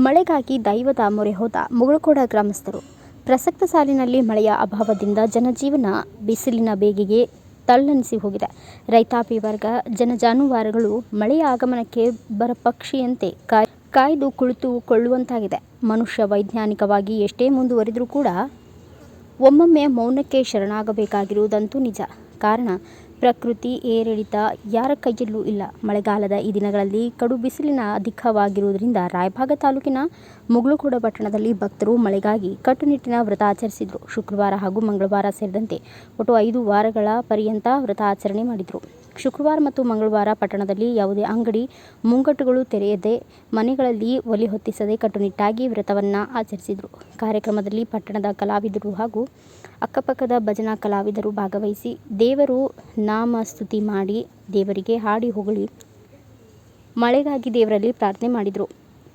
ಮಳೆಗಾಗಿ ದೈವದ ಮೊರೆ ಹೋದ ಮುಗಳಖೋಡ ಗ್ರಾಮಸ್ಥರು. ಪ್ರಸಕ್ತ ಸಾಲಿನಲ್ಲಿ ಮಳೆಯ ಅಭಾವದಿಂದ ಜನಜೀವನ ಬಿಸಿಲಿನ ಬೇಗೆಗೆ ತಲ್ಲಣಿಸಿ ಹೋಗಿದೆ. ರೈತಾಪಿ ವರ್ಗ, ಜನಜಾನುವಾರುಗಳು ಮಳೆಯ ಆಗಮನಕ್ಕೆ ಬರಪಕ್ಷಿಯಂತೆ ಕಾಯ್ದು ಕುಳಿತುಕೊಳ್ಳುವಂತಾಗಿದೆ. ಮನುಷ್ಯ ವೈಜ್ಞಾನಿಕವಾಗಿ ಎಷ್ಟೇ ಮುಂದುವರಿದರೂ ಕೂಡ ಒಮ್ಮೊಮ್ಮೆ ಮೌನಕ್ಕೆ ಶರಣಾಗಬೇಕಾಗಿರುವುದಂತೂ ನಿಜ. ಕಾರಣ, ಪ್ರಕೃತಿ ಏರಿಳಿತ ಯಾರ ಕೈಯಲ್ಲೂ ಇಲ್ಲ. ಮಳೆಗಾಲದ ಈ ದಿನಗಳಲ್ಲಿ ಕಡು ಬಿಸಿಲಿನ ಅಧಿಕವಾಗಿರುವುದರಿಂದ ರಾಯಭಾಗ ತಾಲೂಕಿನ ಮುಗಳಖೋಡ ಪಟ್ಟಣದಲ್ಲಿ ಭಕ್ತರು ಮಳೆಗಾಗಿ ಕಟ್ಟುನಿಟ್ಟಿನ ವ್ರತ ಆಚರಿಸಿದರು. ಶುಕ್ರವಾರ ಹಾಗೂ ಮಂಗಳವಾರ ಸೇರಿದಂತೆ ಒಟ್ಟು 5 ವಾರಗಳ ಪರ್ಯಂತ ವ್ರತ ಆಚರಣೆ ಮಾಡಿದರು. ಶುಕ್ರವಾರ ಮತ್ತು ಮಂಗಳವಾರ ಪಟ್ಟಣದಲ್ಲಿ ಯಾವುದೇ ಅಂಗಡಿ ಮುಂಗಟ್ಟುಗಳು ತೆರೆಯದೆ, ಮನೆಗಳಲ್ಲಿ ಒಲೆ ಹೊತ್ತಿಸದೆ ಕಟ್ಟುನಿಟ್ಟಾಗಿ ವ್ರತವನ್ನು ಆಚರಿಸಿದರು. ಕಾರ್ಯಕ್ರಮದಲ್ಲಿ ಪಟ್ಟಣದ ಕಲಾವಿದರು ಹಾಗೂ ಅಕ್ಕಪಕ್ಕದ ಭಜನಾ ಕಲಾವಿದರು ಭಾಗವಹಿಸಿ ದೇವರು ನಾಮ ಸ್ತುತಿ ಮಾಡಿ, ದೇವರಿಗೆ ಹಾಡಿ ಹೊಗಳಿ ಮಳೆಗಾಗಿ ದೇವರಲ್ಲಿ ಪ್ರಾರ್ಥನೆ ಮಾಡಿದರು.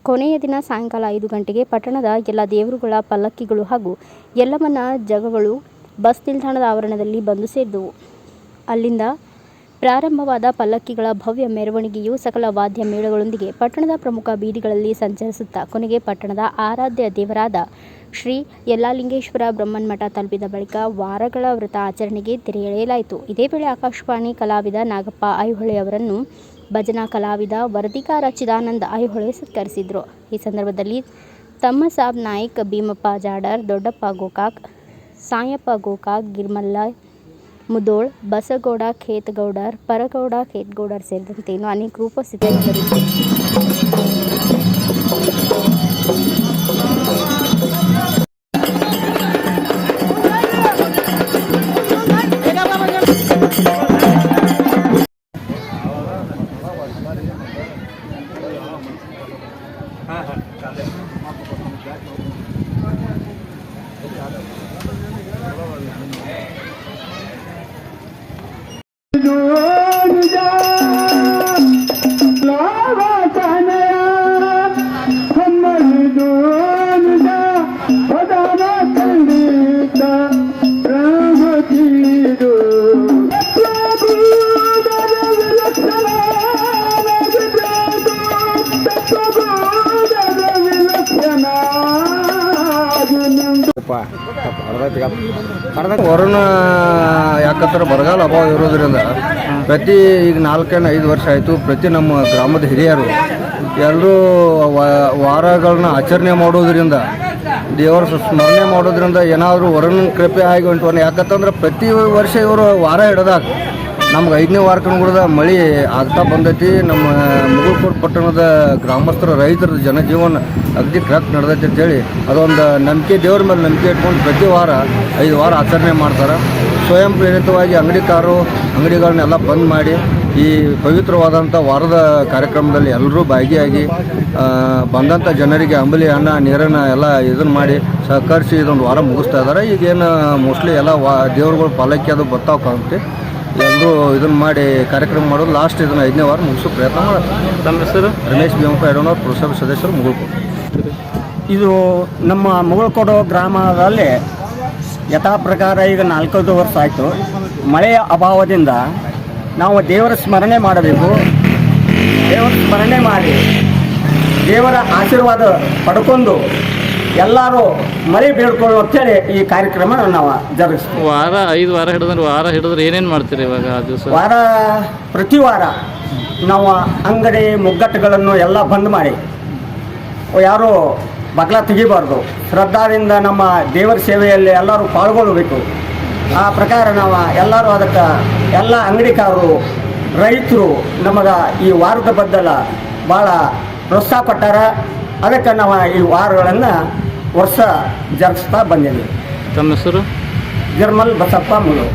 ಕೊನೆಯ ದಿನ ಸಾಯಂಕಾಲ 5 ಗಂಟೆಗೆ ಪಟ್ಟಣದ ಎಲ್ಲ ದೇವರುಗಳ ಪಲ್ಲಕ್ಕಿಗಳು ಹಾಗೂ ಯಲ್ಲಮ್ಮನ ಜಗಗಳು ಬಸ್ ನಿಲ್ದಾಣದ ಆವರಣದಲ್ಲಿ ಬಂದು ಸೇರಿದವು. ಅಲ್ಲಿಂದ ಪ್ರಾರಂಭವಾದ ಪಲ್ಲಕ್ಕಿಗಳ ಭವ್ಯ ಮೆರವಣಿಗೆಯು ಸಕಲ ವಾದ್ಯ ಮೇಳಗಳೊಂದಿಗೆ ಪಟ್ಟಣದ ಪ್ರಮುಖ ಬೀದಿಗಳಲ್ಲಿ ಸಂಚರಿಸುತ್ತಾ ಕೊನೆಗೆ ಪಟ್ಟಣದ ಆರಾಧ್ಯ ದೇವರಾದ ಶ್ರೀ ಯಲ್ಲಾಲಿಂಗೇಶ್ವರ ಬ್ರಹ್ಮನ್ ಮಠ ತಲುಪಿದ ಬಳಿಕ ವಾರಗಳ ವ್ರತ ಆಚರಣೆಗೆ ತೆರೆ ಎಳೆಯಲಾಯಿತು. ಇದೇ ವೇಳೆ ಆಕಾಶವಾಣಿ ಕಲಾವಿದ ನಾಗಪ್ಪ ಐಹೊಳೆ ಅವರನ್ನು ಭಜನಾ ಕಲಾವಿದ ವರದಿಗಾರ ಚಿದಾನಂದ ಐಹೊಳೆ ಸತ್ಕರಿಸಿದರು. ಈ ಸಂದರ್ಭದಲ್ಲಿ ತಮ್ಮಸಾಬ್ ನಾಯ್ಕ್, ಭೀಮಪ್ಪ ಜಾಡರ್, ದೊಡ್ಡಪ್ಪ ಗೋಕಾಕ್, ಸಾಯಪ್ಪ ಗೋಕಾಕ್, ಗಿರ್ಮಲ್ಲ ಮುದೋಳ್, ಬಸಗೌಡ ಖೇತಗೌಡರ್, ಪರಗೌಡ ಖೇತಗೌಡರ್ ಸೇರಿದಂತೆ ಇನ್ನು ಅನೇಕರು ಉಪಸ್ಥಿತರಿದ್ದರು. ಕೊರೋನಾ ಯಾಕಂದ್ರೆ ಬರಗಾಲ ಅಭಾವ ಇರೋದ್ರಿಂದ ಪ್ರತಿ ಈಗ 4-5 ವರ್ಷ ಆಯಿತು. ಪ್ರತಿ ನಮ್ಮ ಗ್ರಾಮದ ಹಿರಿಯರು ಎಲ್ಲರೂ ವಾರಗಳನ್ನ ಆಚರಣೆ ಮಾಡೋದ್ರಿಂದ, ದೇವರ ಸ್ಮರಣೆ ಮಾಡೋದ್ರಿಂದ ಏನಾದರೂ ವರುಣ ಕೃಪೆ ಆಗಿ ಉಂಟು. ಯಾಕಂತಂದ್ರೆ ಪ್ರತಿ ವರ್ಷ ಇವರು ವಾರ ಹಿಡಿದಾಗ ನಮ್ಗೆ 5ನೇ ವಾರಕ್ಕೆ ಮಳೆ ಆಗ್ತಾ ಬಂದೈತಿ. ನಮ್ಮ ಮುಗಳಖೋಡ ಪಟ್ಟಣದ ಗ್ರಾಮಸ್ಥರ ರೈತರ ಜನಜೀವನ ಅಗದಿ ಕರೆಕ್ಟ್ ನಡೆದೈತಿ ಅಂತೇಳಿ ಅದೊಂದು ನಂಬಿಕೆ, ದೇವ್ರ ಮೇಲೆ ನಂಬಿಕೆ ಇಟ್ಕೊಂಡು ಪ್ರತಿ ವಾರ 5 ವಾರ ಆಚರಣೆ ಮಾಡ್ತಾರೆ. ಸ್ವಯಂ ಪ್ರೇರಿತವಾಗಿ ಅಂಗಡಿಗಳನ್ನೆಲ್ಲ ಬಂದ್ ಮಾಡಿ ಈ ಪವಿತ್ರವಾದಂಥ ವಾರದ ಕಾರ್ಯಕ್ರಮದಲ್ಲಿ ಎಲ್ಲರೂ ಭಾಗಿಯಾಗಿ ಬಂದಂಥ ಜನರಿಗೆ ಅಂಬಲಿ, ಅನ್ನ, ನೀರನ್ನು ಎಲ್ಲ ಇದನ್ನು ಮಾಡಿ ಸಹಕರಿಸಿ ಇದೊಂದು ವಾರ ಮುಗಿಸ್ತಾ ಇದ್ದಾರೆ. ಈಗೇನು ಮೋಸ್ಟ್ಲಿ ಎಲ್ಲ ದೇವ್ರುಗಳು ಪಾಲಕಿ ಅದು ಬರ್ತಾವೆ ಕಾಣುತ್ತೆ. ಎಲ್ಲರೂ ಇದನ್ನು ಮಾಡಿ ಕಾರ್ಯಕ್ರಮ ಮಾಡೋದು ಲಾಸ್ಟ್ ಇದನ್ನು 5ನೇ ವಾರ ಮುಗಿಸೋ ಪ್ರಯತ್ನ ಮಾಡ್ತಾರೆ. ನಮ್ಮ ಹೆಸರು ರಮೇಶ್ ಭೀಮಪ್ಪ ಯಡೋನವ್ರು, ಪುರಸಭೆ ಸದಸ್ಯರು, ಮುಗಳಖೋಡ. ಇದು ನಮ್ಮ ಮುಗಳಖೋಡ ಗ್ರಾಮದಲ್ಲಿ ಯಥಾ ಪ್ರಕಾರ ಈಗ 4 ವರ್ಷ ಆಯಿತು. ಮಳೆಯ ಅಭಾವದಿಂದ ನಾವು ದೇವರ ಸ್ಮರಣೆ ಮಾಡಬೇಕು. ದೇವರ ಸ್ಮರಣೆ ಮಾಡಿ ದೇವರ ಆಶೀರ್ವಾದ ಪಡ್ಕೊಂಡು ಎಲ್ಲರೂ ಮಳೆ ಬೀಳ್ಕೊಳ್ಳೋ ಅಂತೇಳಿ ಈ ಕಾರ್ಯಕ್ರಮ ನಾವು ಜರುಗಿಸ್ತೀವಿ. 5 ವಾರ ಹಿಡಿದ್ರೆ ಏನೇನು ಮಾಡ್ತೀರಿ ಇವಾಗ ಆ ದಿವಸ? ಪ್ರತಿ ವಾರ ನಾವು ಅಂಗಡಿ ಮುಗ್ಗಟ್ಟುಗಳನ್ನು ಎಲ್ಲ ಬಂದ್ ಮಾಡಿ ಯಾರು ಬಗ್ಲ ತೆಗಿಬಾರ್ದು. ಶ್ರದ್ಧಾದಿಂದ ನಮ್ಮ ದೇವರ ಸೇವೆಯಲ್ಲಿ ಎಲ್ಲರೂ ಪಾಲ್ಗೊಳ್ಳಬೇಕು. ಆ ಪ್ರಕಾರ ನಾವು ಎಲ್ಲರೂ ಅದಕ್ಕೆ ಎಲ್ಲ ಅಂಗಡಿಕಾರರು, ರೈತರು ನಮಗೆ ಈ ವಾರದ ಬದ್ದಲ ಭಾಳ ಪ್ರೋತ್ಸಾಹ ಕೊಟ್ಟಾರ. ಅದಕ್ಕೆ ನಾವು ಈ ವಾರಗಳನ್ನು ವರ್ಷ ಜರುಗಿಸ್ತಾ ಬಂದಿದ್ದೀವಿ. ತಮ್ಮ ಹೆಸರು? ಗಿರ್ಮಲ್ ಬಸಪ್ಪ ಮುಳು.